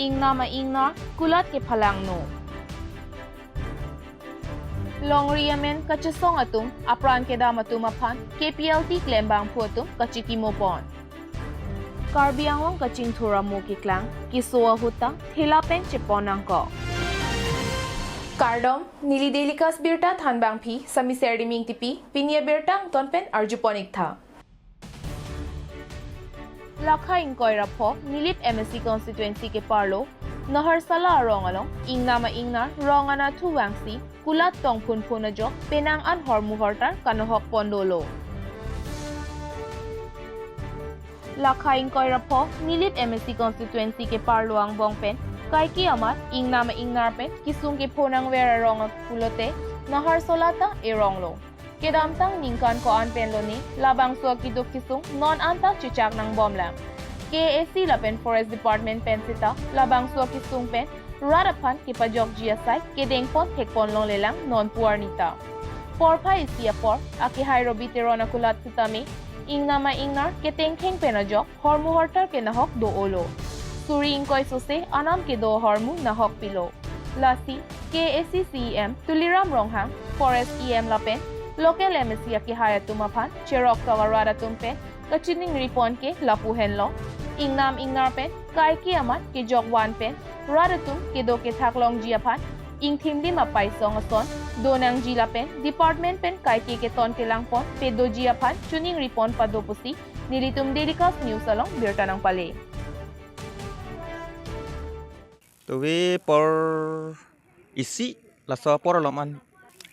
ingna ma ingna kulat ke phalang no Longriamen kachesong atum apran ke dam atum aphan KPLT klembang phuatum kachiki mo pon Karbiangong kaching thura mo ki klang kisua huta thila pen chiponang ko Kardom nili delikas birta thanbang phi sami serdi ming tipi pinia birtang tonpen arjuponik tha Lakha ingkoi rapho nilip MSC constituency ke parlo nahar sala rongalong ingnama ingna rongana thuwangsi kulat tongphun phuna jok penang an hormu hortar kanohok pondolo Lakha ingkoi rapho nilip MSC constituency ke parlo ang bongpen kai ki amat ingnama ingnar pen kisung ke phonang vera rong kulote nahar solata e ronglo kedamtang ningkan ko an penlo ni labang so ki duk kisung non anta chichak nang bomlang KAC lapen forest department pensita labang so kisung pen radapan ki pajok GSI kedeng pon thekpon long lelang non puarnita porpha isia por aki hairobi terona kulat sitami ingnama ingnar keteng kheng penajok hormu hortar ke nahok do olo Suri ingkoi sose anam ke do hormu nahok pilo lasi KAC CEM tuliram ronghang forest EM lapen local MSC ki hayatu maphan cherok tawarada tumpe kachining ripon ke lapu henlo ingnam ingnar pen kai ki amat ke jokwan pen radatum ke do ke thaklong jiaphan ingthimli mapai song ason donang jila pen department pen kai ke ton ke langpon pe do jiaphan chuning ripon padopusi nilitum delikas news along birtanang pale Tuwi por isi la so por lo man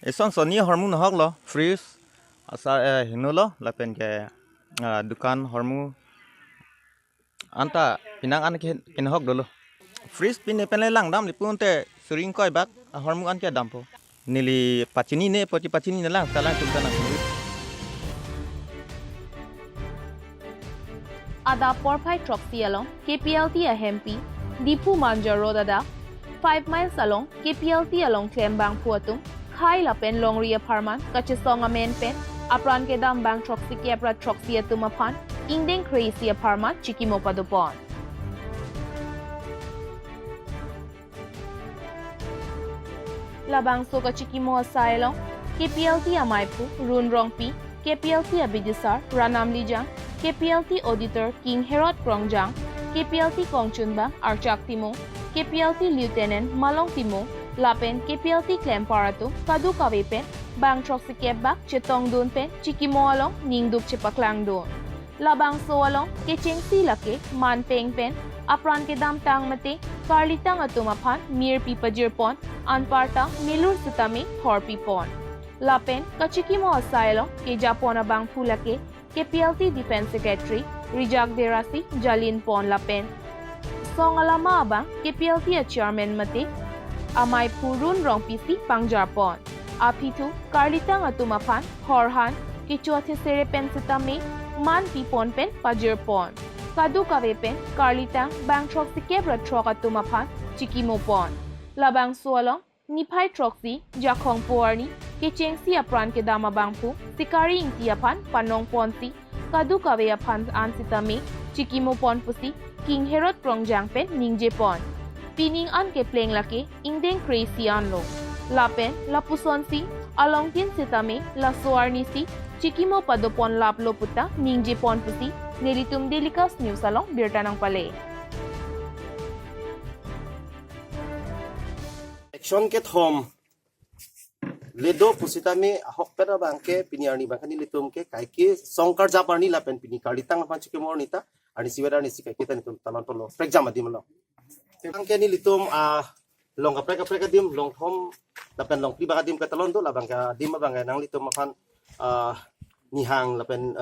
eson soni hormu hok lo freeze asa hinu lo la pen ke dukan hormu anta pinang an ke hok dolo freeze pin pen lang dam li punte suring koi bak hormu an ke dam po nili pachini ne poti pachini lang salang tumtana Ada porphai troxy along KPLT a hempi Dipu Manja Rodada 5 miles along KPLT along Klembang Puatum Khai Lapen Longria Parman Kachesong Amen Pen Apran Kedam Bang Troxy Kepra Troxy Atumapan Indeng Crazy Parman Chikimo Padupon Labang Soka Chikimo Asylum KPLT Amaipu Run Rongpi KPLT Abidisar Ranam Lijang KPLT Auditor King Herod Krongjang KPLT Kongchunba Archak Timo KPLT Lieutenant Malong Timo Lapen KPLT Klemparatu Kadu Kawepen Bang Troxy Kebak Chetong Dun Pen Chikimo Along Ningduk Chepaklang Dun Labang So Along Kecheng Silake Man Peng Pen Apran Kedam Tang Mate Karlitang Atumaphan Mir Pipajirpon Anparta Milur Sutami Thorpi Pon Lapen Kachikimo Asylum Ke Japona Bang Fulake KPLT Defense Secretary Rijak Derasi Jalin Pon Lapen Song Alama Abang KPLT Chairman Mate Amai Purun Rong PC Pangjar Pon Apitu Karlitang Atumaphan Horhan Kichothe Sere Pen Sitame Man Pipon Pen Pajir Pon Kadu Kawe Pen Karlitang Bang Troxy Kebra Trok Atumaphan Chikimo Pon Labang Sualong Nipai Troxy Jakong Puarni Kecheng Siapran Kedama Bangpu Sikari Ingtiapan Panong Ponsi Kadu Kaweya Pan Ansitame Chikimo Pon Pusi King Herod Prongjang Pen Ningje Pon Pining An Ke Pleng Lake Ingdeng Crazy Anlo Lapen Lapusonsi Alongtin Sitame La Soarnisi Chikimo Padopon Laplo Puta Ningje Pon Pusi Nelitum Delikas News Along Birtanang Pale Action ke thom ledo pusitame hokpera bangke piniarni bangkani litum ke kaiki songkar japarni lapen pini kalitang apa chike mornita ani siwera ni sikai kita nitum talan tolo exam adim lo bangke ni litum long apreka dim long thom lapen long pri bagadim ka talon do labangka dim bangka nang litum akan nihang lapen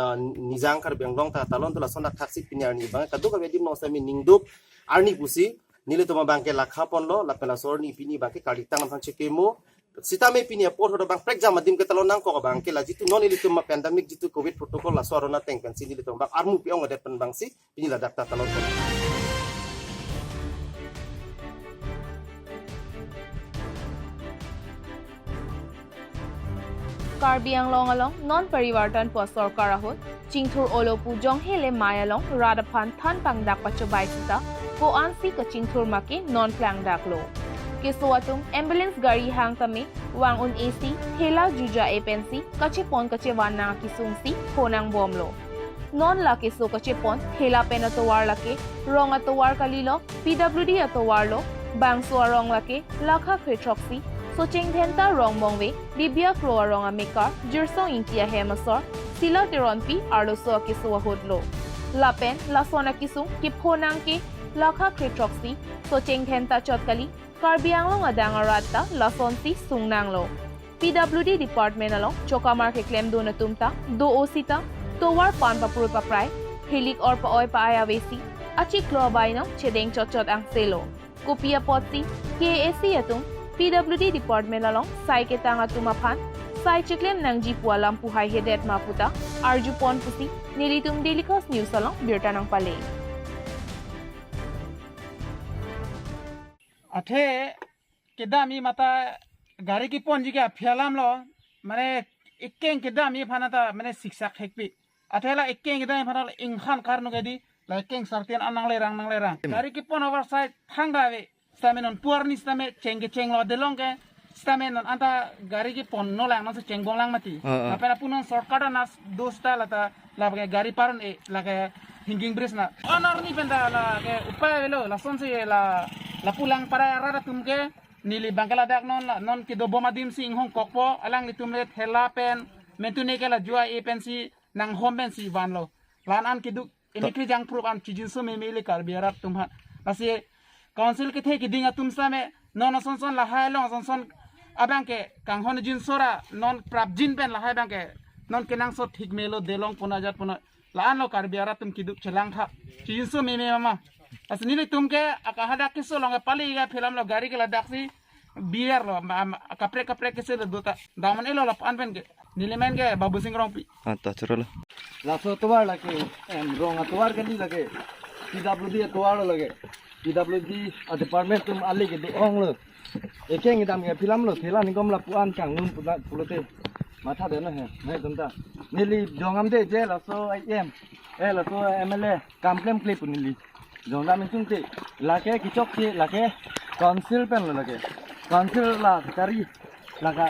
nizang kar beng long ta talon do la sonak taksi piniarni bangka kadu ka bedim no sami ningdup arni pusi nile toma bangke lakha ponlo lapela sorni pini bangke kalitang apa chike mo Sitame pinia por hodo bang exam adim ke talon nang ko bang ke la jitu non ilitum ma pandemic jitu covid protocol la sorona teng kan sini litum bang armu piong ade pen bang si pini la dakta talon ko Karbiang Longalong non Parivartan po Sorkar ahot Chingthur Olopu Jonghele Mayalong Radaphan Than Pangdak Pachobai Sita ko ansi kaching thurma ke non plang daklo. Kesuatung ambulance gari hang tame wang un AC thela juja apensi kachepon kachewan na kisungsi khonang bomlo. Non la keso kachepon thela pen atowar lake rong atowar kalilo PWD atowar lo bang suarong lake lakha khretroxi socheng dhenta rong mongwe bibia kroa rong amekar jirsong intia hemasor sila teronpi arlo so keso hodlo. La pen la sona kisung kiphonang ke lakha khretroxi socheng dhenta chotkali Karbi Anglong adangarata lasonsi sungnanglo. PWD department along chokamar ke claim do na tumta do osita towar pan papur paprai hilik or paoy paaya vesi achi klobay no chedeng chochot ang selo. Kopia potsi KAC atung PWD department along sai ke tanga tumaphan sai chiklem nang jipwa lampuhai hedet maputa arju pon pusi nilitum delicos news along birta nang pale. अठे किदामी माता गाड़ी की पंजी के फियालाम लो माने इक्कें किदामी फाना ता माने शिक्षा खेकपी अठेला इक्कें किदामी फाना इंखान कारनो के दी लाइकें सर्तियन अनंग ले रंग गाड़ी की पन ओवर साइड थांगावे स्टामेनन पुअरनी स्टामे चेंगे चेंग लो देलों के स्टामेनन अंता गाड़ी की पन नो लांग नसे चेंगों लांग मती अपना पुनन शॉर्टकट ना दोस्ता लता लागे गाड़ी पारन ए लागे हिंगिंग ब्रिज ना ऑनर नी पेंदा लागे उपाय वेलो लासन से la pulang para rara tumke nili bangkala dak non ki do boma dim sing hong kokpo alang ni tumle thela pen mentune ke la jua e pensi nang hom pen si van lo lan an ki du enikri jang proof an chijin so me mele kar biarat tumha asi council ke the ki dinga tumsa me non son la hai long son abang ke kang hon jin sora non prap jin pen la hai bang ke non ke nang so thik melo delong punajat puna la an lo kar biarat tum ki du chelang tha chijin so me mama as nili tumke akahada kiso longa pali ga filam lo gari ke ladak si biar lo kapre kese lo dota daman elo la pan pen ke nili men ke babu sing rong pi ta churala la so towar la ke rong atowar ke ni lage PWD atowar lo lage PWD a department tum ali ke de ong lo ekeng idam ke filam lo thela ni gom la puan chang nun pulote matha de na he tumta nili jongam de je la so IM la so MLA kamplem clip nili jongda min chung te la ke kichok te la ke council pen lo la ke council la kari la ka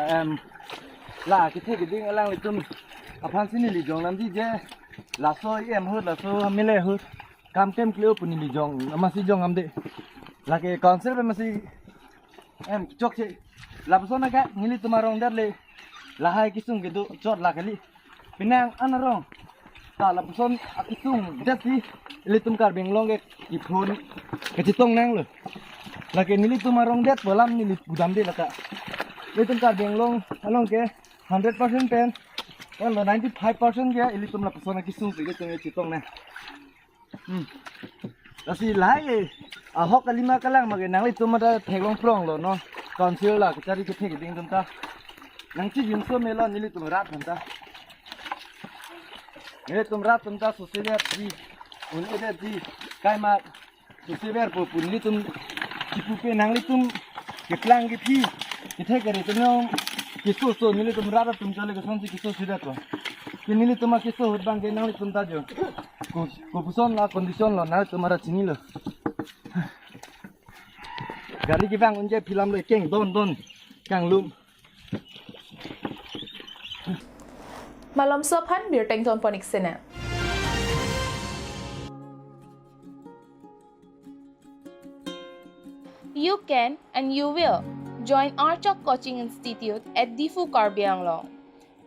la ki the ki ding alang le tum aphan sin li jongnam di je la so hut la so mile hut kam kem kleo puni li jong amasi jongam de la ke council pe masi kichok te la persona ka ngili tumarong dar le la hai kisung gitu chot la kali pinang anarong ta la person akisung dati litum kar benglong ke iphun ke chitong nang lo la ke nili tumarong det bolam nili budam de laka litum kar benglong along ke 100% pen well 95% ke litum la person akisung ke chitong na lasi lai a hok kalima kalang mage nang litum ada thelong prong lo no council la ke cari ke thek ding tum ta nang chi jin so melo nili tum rat ta ini tumrat tumta sosial di unit di kaima sosial po punli tum kipupe nangli tum keplang kipi kita kere tumno kiso so nili tumrat tum chale ke sonsi kiso sida to kinili tuma kiso hudbang ke nangli tumta jo ko puson la condition lo na tumara chini lo gari ki bang unje filam lo keng don kang lum Malom Sophan Birteng Ton Ponik Sena. You can and you will join Archak Coaching Institute at Difu Karbi Anglong.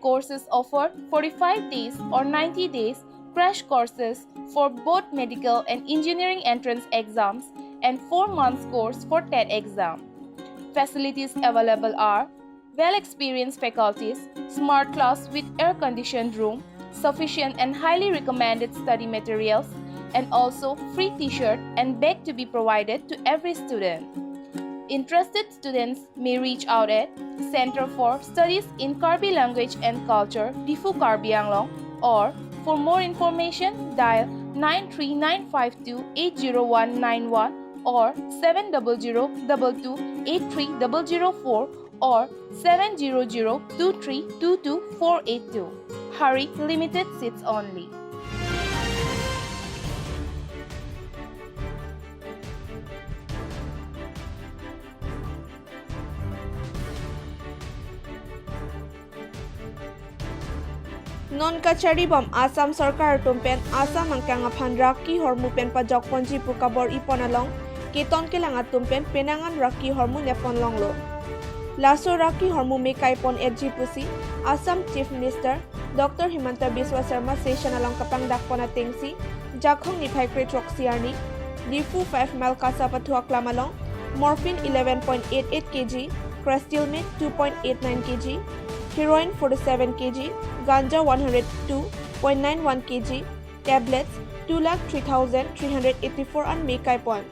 Courses offered 45 days or 90 days crash courses for both medical and engineering entrance exams and 4 months course for TET exam. Facilities available are well-experienced faculties, smart class with air-conditioned room, sufficient and highly recommended study materials, and also free t-shirt and bag to be provided to every student. Interested students may reach out at Center for Studies in Karbi Language and Culture, Difu Karbi Anglong, or for more information, dial 93952-80191 or 70022-83004 or 7002322-482. Hurry, limited seats only. Non kachari bom Assam Sarkar tumpen Assam angkang aphan raki hormu pen pajok ponji pukabor iponalong keton kelangat tumpen penangan raki hormu nepon longlo. Laso raki hormu mekai pon edji pusi Assam Chief Minister Dr. Himanta Biswa Sarma session along kapang dakpona tengsi jakhong ni phai krek siarni Difu 5 mile kasa pathua klamalong morphine 11.88 kg crystal meth 2.89 kg heroin 47 kg ganja 102.91 kg tablets 2,03,384 and mekai pon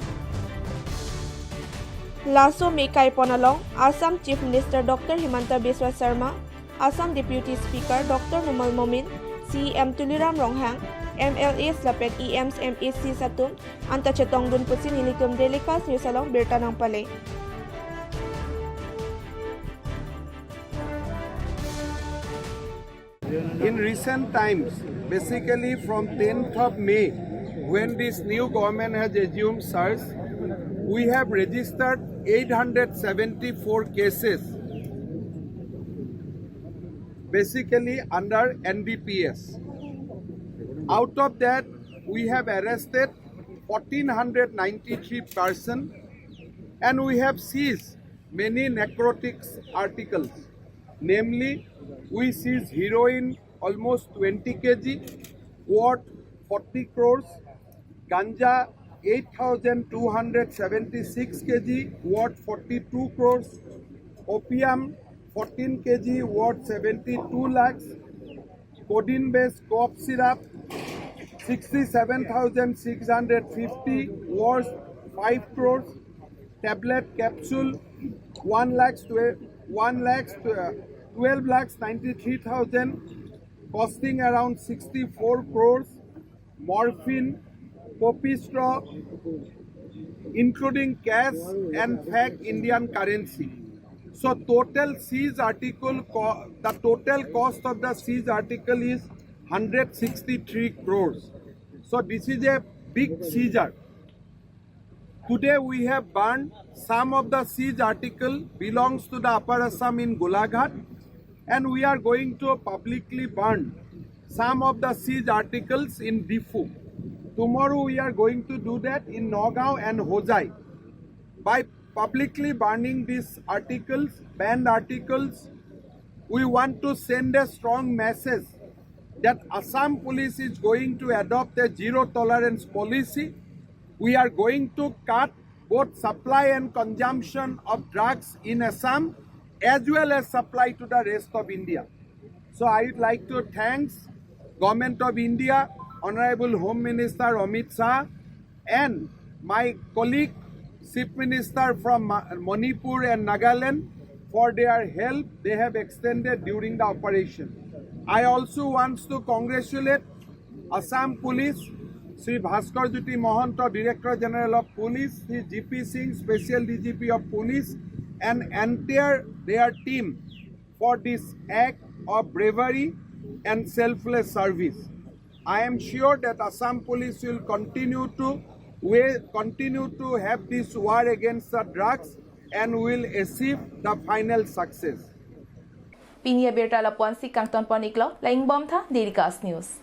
Laso mekai pon along Assam Chief Minister Dr. Himanta Biswa Sarma Assam Deputy Speaker Dr. Numal Momin CM Tuliram Ronghang MLA Slapet EMs MAC Satun Anta Chetong Dun Pusin Nilitum Delikas News along Berta ng Pale. In recent times, basically from 10th of May, when this new government has assumed SARS, we have registered 874 cases, basically under NDPS. Out of that, we have arrested 1,493 persons and we have seized many narcotics articles. Namely, we seized heroin almost 20 kg, worth 40 crores, ganja 8,276 kg, worth 42 crores, opium 14 kg, worth 72 lakhs, codeine-based cough syrup 67,650, worth 5 crores, tablet capsule 12,93,000, costing around 64 crores, morphine, poppy straw, including cash and fake Indian currency. So total seized article, the total cost of the seized article is 163 crores. So this is a big seizure. Today we have burned some of the seized article belongs to the Upper Assam in Golaghat, and we are going to publicly burn some of the seized articles in Difu. Tomorrow we are going to do that in Nagaon and Hojai. By publicly burning these articles, banned articles, we want to send a strong message that Assam police is going to adopt a zero tolerance policy. We are going to cut both supply and consumption of drugs in Assam as well as supply to the rest of India. So I would like to thank Government of India, Honorable Home Minister Amit Shah and my colleague Chief Minister from Manipur and Nagaland for their help they have extended during the operation. I also want to congratulate Assam Police, Sri Bhaskar Jyoti Mohanto, Director General of Police, Sri GP Singh, Special DGP of Police, and entire their team for this act of bravery and selfless service. I am sure that Assam Police will continue to have this war against the drugs and will achieve the final success. Pinya Berta Lapuan si Kangton Poniklo, Laing Bomtha, Daily Cast News.